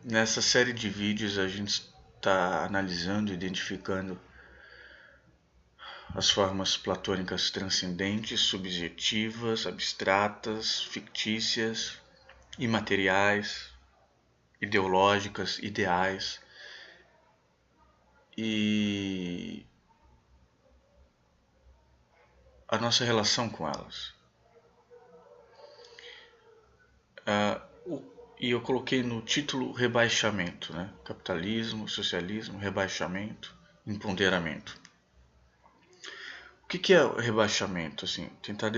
Nessa série de vídeos a gente está analisando e identificando as formas platônicas transcendentes, subjetivas, abstratas, fictícias, imateriais, ideológicas, ideais e a nossa relação com elas. E eu coloquei no título rebaixamento, né? Capitalismo, socialismo, rebaixamento, empoderamento. O que é o rebaixamento? Assim, tentar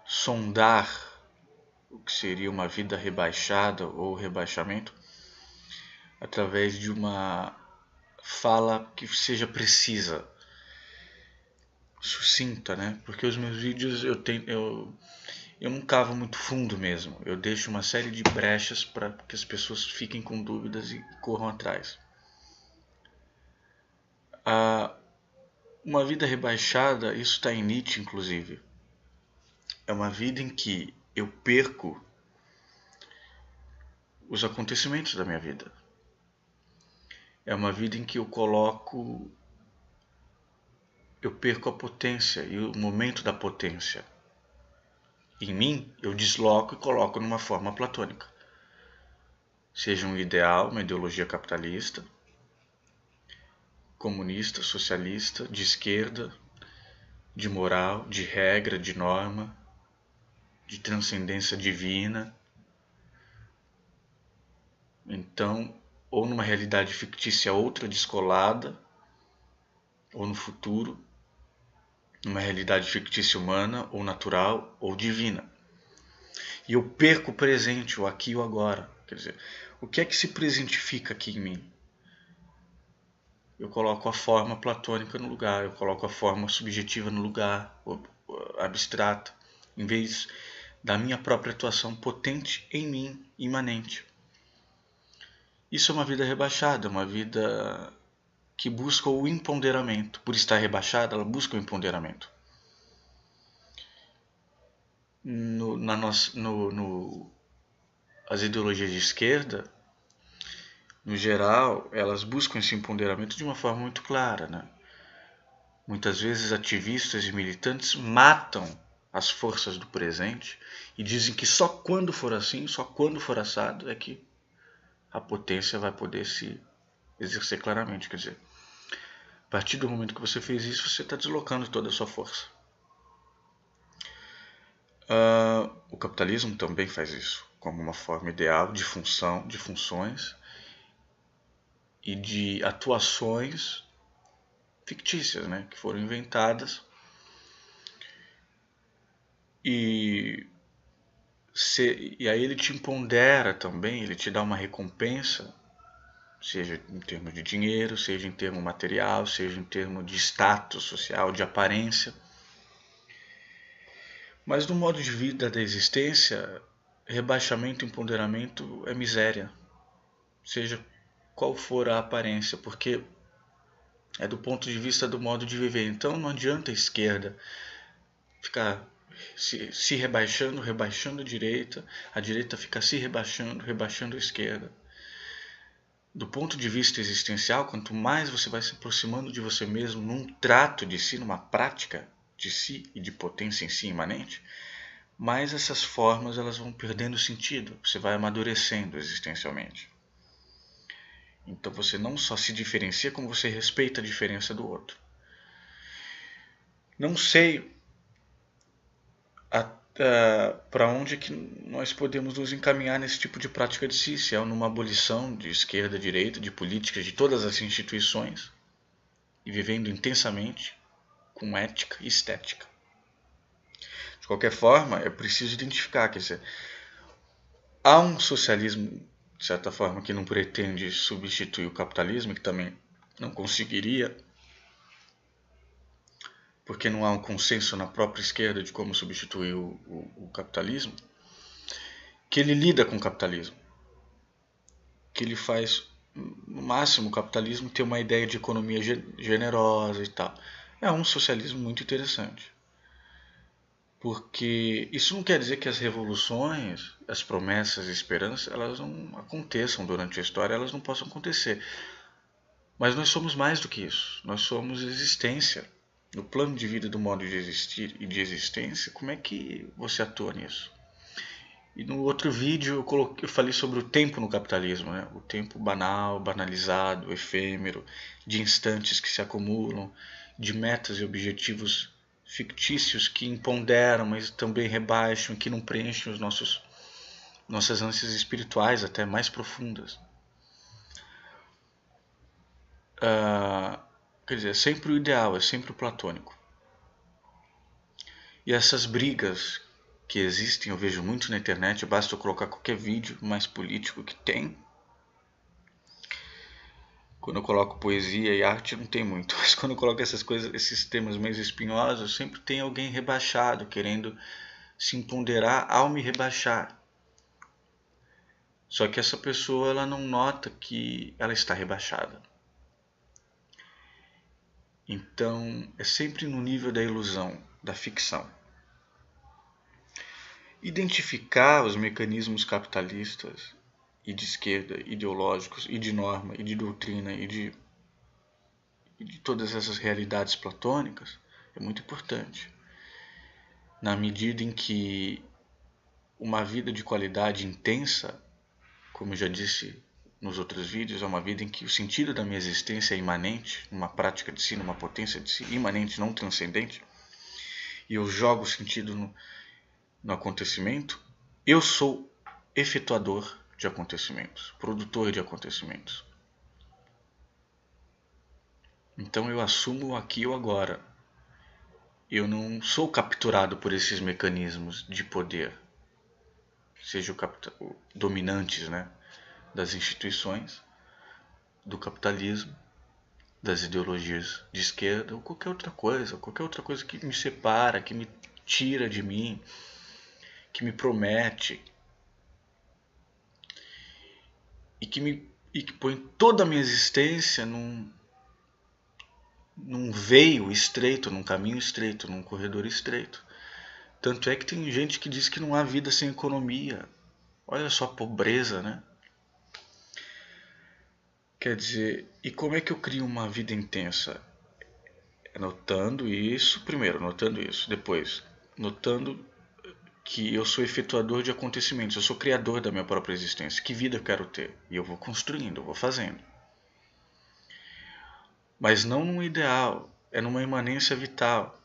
sondar o que seria uma vida rebaixada ou rebaixamento através de uma fala que seja precisa, sucinta, né? Porque os meus vídeos eu não cavo muito fundo mesmo. Eu deixo uma série de brechas para que as pessoas fiquem com dúvidas e corram atrás. Uma vida rebaixada, isso está em Nietzsche, inclusive. É uma vida em que eu perco os acontecimentos da minha vida. É uma vida em que eu perco a potência e o momento da potência. Em mim, eu desloco e coloco numa forma platônica. Seja um ideal, uma ideologia capitalista, comunista, socialista, de esquerda, de moral, de regra, de norma, de transcendência divina. Então, ou numa realidade fictícia outra descolada, ou no futuro, numa realidade fictícia humana, ou natural, ou divina. E eu perco o presente, o aqui e o agora. Quer dizer, o que é que se presentifica aqui em mim? Eu coloco a forma platônica no lugar, eu coloco a forma subjetiva no lugar, abstrata, em vez da minha própria atuação potente em mim, imanente. Isso é uma vida rebaixada, uma vida que busca o empoderamento. Por estar rebaixada, ela busca o empoderamento. As ideologias de esquerda, no geral, elas buscam esse empoderamento de uma forma muito clara, né? Muitas vezes ativistas e militantes matam as forças do presente e dizem que só quando for assim, só quando for assado é que a potência vai poder se exercer claramente. Quer dizer, a partir do momento que você fez isso, você está deslocando toda a sua força. O capitalismo também faz isso, como uma forma ideal de funções e de atuações fictícias, né, que foram inventadas e aí ele te empodera também, ele te dá uma recompensa, seja em termos de dinheiro, seja em termos material, seja em termos de status social, de aparência. Mas no modo de vida da existência, rebaixamento e empoderamento é miséria, seja qual for a aparência, porque é do ponto de vista do modo de viver. Então não adianta a esquerda ficar se rebaixando, rebaixando a direita fica se rebaixando, rebaixando a esquerda. Do ponto de vista existencial, quanto mais você vai se aproximando de você mesmo num trato de si, numa prática de si e de potência em si imanente, mais essas formas elas vão perdendo sentido, você vai amadurecendo existencialmente. Então você não só se diferencia, como você respeita a diferença do outro. Não sei para onde é que nós podemos nos encaminhar nesse tipo de prática de si, se é numa abolição de esquerda, direita, de políticas, de todas as instituições, e vivendo intensamente com ética e estética. De qualquer forma, é preciso identificar, quer dizer, há um socialismo, de certa forma, que não pretende substituir o capitalismo, que também não conseguiria, porque não há um consenso na própria esquerda de como substituir o capitalismo, que ele lida com o capitalismo, que ele faz, no máximo, o capitalismo ter uma ideia de economia generosa e tal. É um socialismo muito interessante, Porque isso não quer dizer que as revoluções, as promessas e esperanças, elas não aconteçam durante a história, elas não possam acontecer. Mas nós somos mais do que isso. Nós somos existência. No plano de vida, do modo de existir e de existência, como é que você atua nisso? E no outro vídeo eu falei sobre o tempo no capitalismo, né? O tempo banal, banalizado, efêmero, de instantes que se acumulam, de metas e objetivos fictícios que imponderam, mas também rebaixam, que não preenchem os nossas ânsias espirituais até mais profundas. Quer dizer, é sempre o ideal, é sempre o platônico. E essas brigas que existem, eu vejo muito na internet, basta eu colocar qualquer vídeo mais político que tem. Quando eu coloco poesia e arte não tem muito, mas quando eu coloco essas coisas, esses temas mais espinhosos, sempre tem alguém rebaixado, querendo se empoderar ao me rebaixar. Só que essa pessoa ela não nota que ela está rebaixada. Então é sempre no nível da ilusão, da ficção. Identificar os mecanismos capitalistas e de esquerda, ideológicos, e de norma, e de doutrina, e de todas essas realidades platônicas é muito importante. Na medida em que uma vida de qualidade intensa, como eu já disse nos outros vídeos, é uma vida em que o sentido da minha existência é imanente, numa prática de si, numa potência de si, imanente, não transcendente, e eu jogo o sentido no acontecimento, eu sou efetuador de acontecimentos, produtor de acontecimentos. Então eu assumo o aqui e o agora. Eu não sou capturado por esses mecanismos de poder, sejam dominantes, né, das instituições, do capitalismo, das ideologias de esquerda ou qualquer outra coisa que me separa, que me tira de mim, que me promete e que põe toda a minha existência num veio estreito, num caminho estreito, num corredor estreito. Tanto é que tem gente que diz que não há vida sem economia. Olha só a pobreza, né? Quer dizer, e como é que eu crio uma vida intensa? Notando isso, primeiro, notando isso. Depois, notando que eu sou efetuador de acontecimentos, eu sou criador da minha própria existência. Que vida eu quero ter? E eu vou construindo, eu vou fazendo. Mas não num ideal, é numa imanência vital.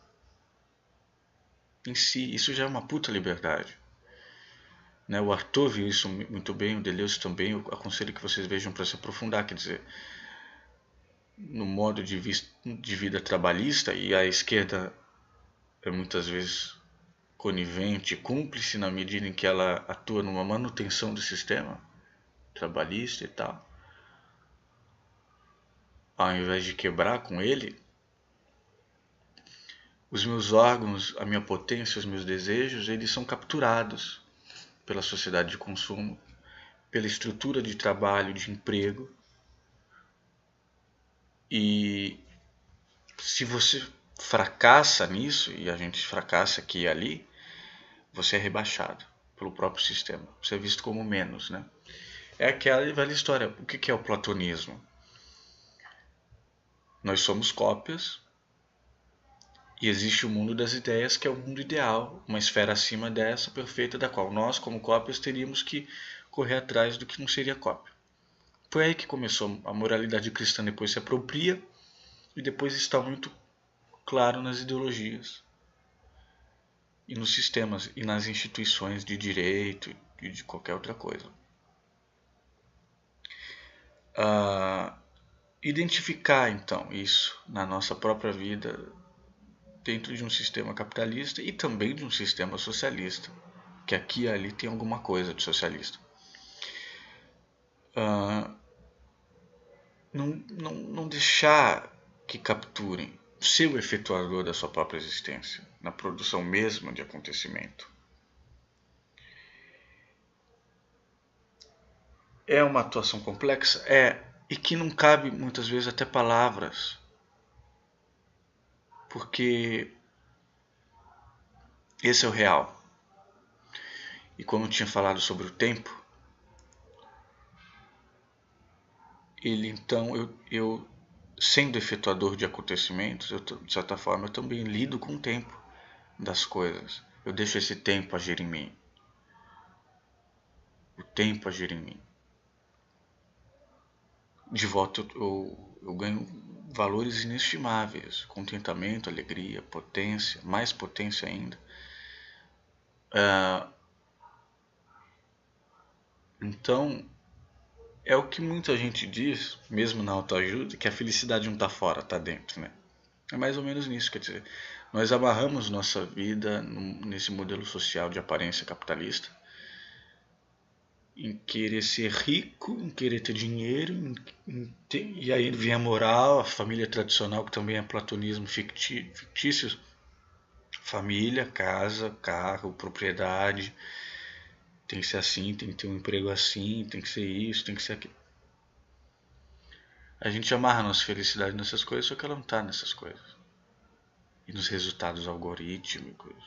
Em si, isso já é uma puta liberdade. Né? O Arthur viu isso muito bem, o Deleuze também. Eu aconselho que vocês vejam para se aprofundar. Quer dizer, no modo de vida trabalhista, e a esquerda é muitas vezes conivente, cúmplice na medida em que ela atua numa manutenção do sistema trabalhista e tal, ao invés de quebrar com ele, os meus órgãos, a minha potência, os meus desejos, eles são capturados pela sociedade de consumo, pela estrutura de trabalho, de emprego. E se você fracassa nisso, e a gente fracassa aqui e ali, você é rebaixado pelo próprio sistema. Você é visto como menos, né? É aquela velha história. O que é o platonismo? Nós somos cópias e existe o mundo das ideias, que é o mundo ideal, uma esfera acima dessa, perfeita, da qual nós, como cópias, teríamos que correr atrás do que não seria cópia. Foi aí que começou a moralidade cristã, depois se apropria e depois está muito claro nas ideologias e nos sistemas e nas instituições de direito e de qualquer outra coisa. Identificar então isso na nossa própria vida dentro de um sistema capitalista e também de um sistema socialista, que aqui e ali tem alguma coisa de socialista. Não deixar que capturem, ser o efetuador da sua própria existência, na produção mesma de acontecimento. É uma atuação complexa? É, e que não cabe muitas vezes até palavras, porque Esse é o real. E como eu tinha falado sobre o tempo, eu sendo efetuador de acontecimentos, de certa forma, eu também lido com o tempo das coisas. Eu deixo esse tempo agir em mim. O tempo agir em mim. De volta eu ganho valores inestimáveis. Contentamento, alegria, potência, mais potência ainda. Então, é o que muita gente diz, mesmo na autoajuda, que a felicidade não está fora, está dentro, né? É mais ou menos nisso, quer dizer, nós amarramos nossa vida nesse modelo social de aparência capitalista, em querer ser rico, em querer ter dinheiro, e aí vem a moral, a família tradicional, que também é platonismo fictício, família, casa, carro, propriedade, tem que ser assim, tem que ter um emprego assim, tem que ser isso, tem que ser aquilo. A gente amarra nossa felicidade nessas coisas, só que ela não está nessas coisas. E nos resultados algorítmicos,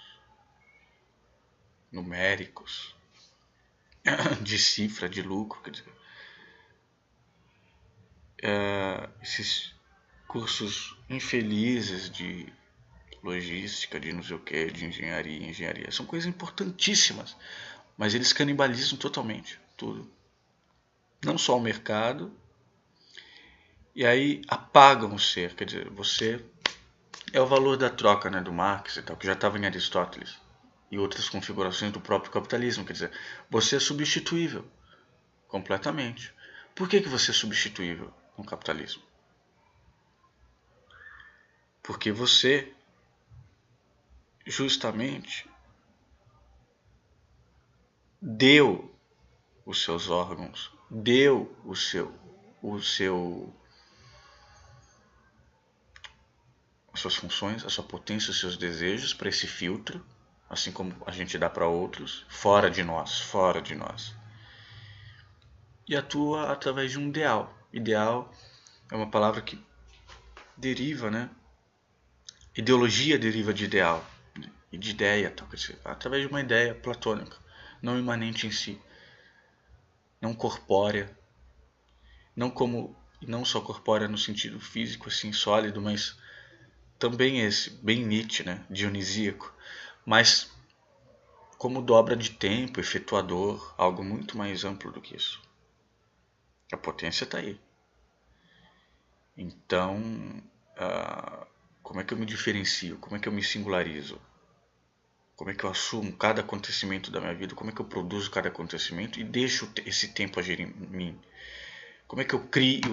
numéricos, de cifra, de lucro, quer dizer, esses cursos infelizes de logística, de não sei o que, de engenharia, são coisas importantíssimas, mas eles canibalizam totalmente tudo. Não só o mercado, e aí apagam o ser, quer dizer, você é o valor da troca, né, do Marx e tal, que já estava em Aristóteles e outras configurações do próprio capitalismo, quer dizer, você é substituível completamente. Por que você é substituível no capitalismo? Porque você justamente deu os seus órgãos, deu as suas funções, a sua potência, os seus desejos para esse filtro, assim como a gente dá para outros, fora de nós. E atua através de um ideal. Ideal é uma palavra que deriva, né? Ideologia deriva de ideal e de ideia, tal, quer dizer, através de uma ideia platônica, não imanente em si, não corpórea, não só corpórea no sentido físico assim sólido, mas também esse bem Nietzsche, né, dionisíaco, mas como dobra de tempo, efetuador, algo muito mais amplo do que isso. A potência está aí. Então, como é que eu me diferencio? Como é que eu me singularizo? Como é que eu assumo cada acontecimento da minha vida? Como é que eu produzo cada acontecimento e deixo esse tempo agir em mim? Como é que eu crio